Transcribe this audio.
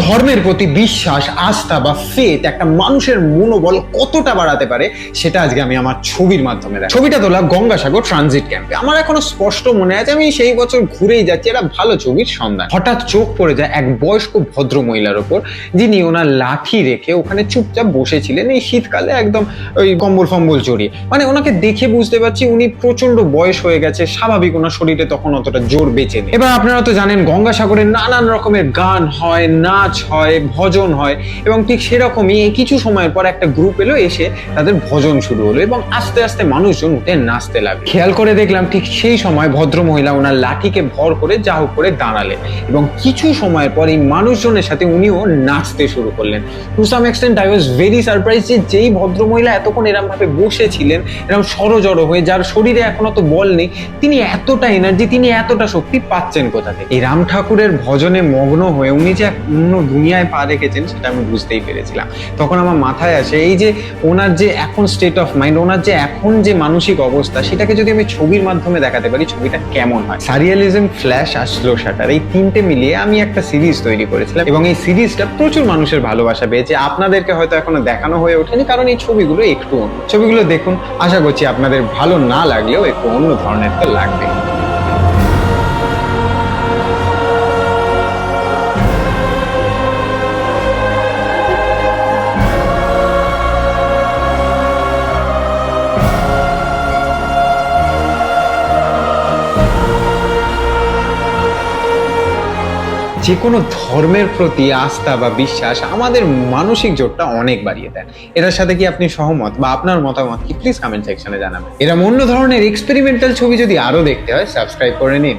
ধর্মের প্রতি বিশ্বাস, আস্থা বা ফেথ একটা মানুষের মনোবল কতটা বাড়াতে পারে সেটা আজকে আমি আমার ছবির মাধ্যমে দেখাবো। ছবিটা তোলা গঙ্গাসাগর ট্রানজিট ক্যাম্পে। আমার এখনো স্পষ্ট মনে আছে আমি সেই বছর ঘুরেই যাচ্ছি একটা ভালো ছবির সন্ধান। হঠাৎ চোখ পড়ে যায় এক বয়স্ক ভদ্র মহিলার ওপর, যিনি ওনার লাঠি রেখে ওখানে চুপচাপ বসেছিলেন এই শীতকালে, একদম ওই কম্বল ফম্বল জড়িয়ে। মানে ওনাকে দেখে বুঝতে পারছি উনি প্রচন্ড বয়স হয়ে গেছে, স্বাভাবিক ওনার শরীরে তখন অতটা জোর বেঁচে নেই। এবার আপনারা তো জানেন গঙ্গাসাগরে নানান রকমের গান হয়, নাচ হয়, ভজন হয়, এবং ঠিক সেরকমই কিছু সময়ের পর একটা গ্রুপ এলো, এসে তাদের ভজন শুরু হলো এবং আস্তে আস্তে মানুষজন উঠে নাচতে লাগলো। খেয়াল করে দেখলাম ঠিক সেই সময় ভদ্র মহিলা ওনার লাঠিকে ভর করে যা হোক করে দাঁড়ালেন এবং কিছু সময়ের পর এই মানুষজনের সাথে উনিও নাচতে শুরু করলেন। To some extent I was very surprise যে যেই ভদ্র মহিলা এতক্ষণ এরকম ভাবে বসেছিলেন, এরকম সরজড় হয়ে, যার শরীরে এখনো তো বল নেই, তিনি এতটা এনার্জি, তিনি এতটা শক্তি পাচ্ছেন কোথা থেকে? এই রাম ঠাকুরের ভজনে মগ্ন হয়ে উনি যে অন্য দুনিয়ায় পা রেখেছেন সেটা আমি বুঝতেই পেরেছিলাম। তখন আমার মাথায় আসে এই যে ওনার যে এখন স্টেট অফ মাইন্ড, ওনার যে এখন যে মানসিক অবস্থা, সেটাকে যদি আমি ছবির মাধ্যমে দেখাতে পারি ছবিটা কেমন হয়। সারিয়ালিজম, ফ্ল্যাশ আর স্লো শাটার, এই তিনটে মিলিয়ে আমি একটা সিরিজ তৈরি করেছিলাম এবং এই সিরিজটা প্রচুর মানুষের ভালোবাসা পেয়েছে। আপনাদেরকে হয়তো এখনো দেখানো হয়ে ওঠেনি কারণ এই ছবিগুলো একটু অন্য। ছবিগুলো দেখুন, আশা করছি আপনাদের ভালো না লাগলেও একটু অন্য ধরনের তো লাগবে। যে কোনো ধর্মের প্রতি আস্থা বা বিশ্বাস আমাদের মানসিক জোরটা অনেক বাড়িয়ে দেয়। এটার সাথে কি আপনি সহমত, বা আপনার মতামত কি প্লিজ কমেন্ট সেকশনে জানাবেন। এরকম অন্য ধরনের এক্সপেরিমেন্টাল ছবি যদি আরো দেখতে হয় সাবস্ক্রাইব করে নিন।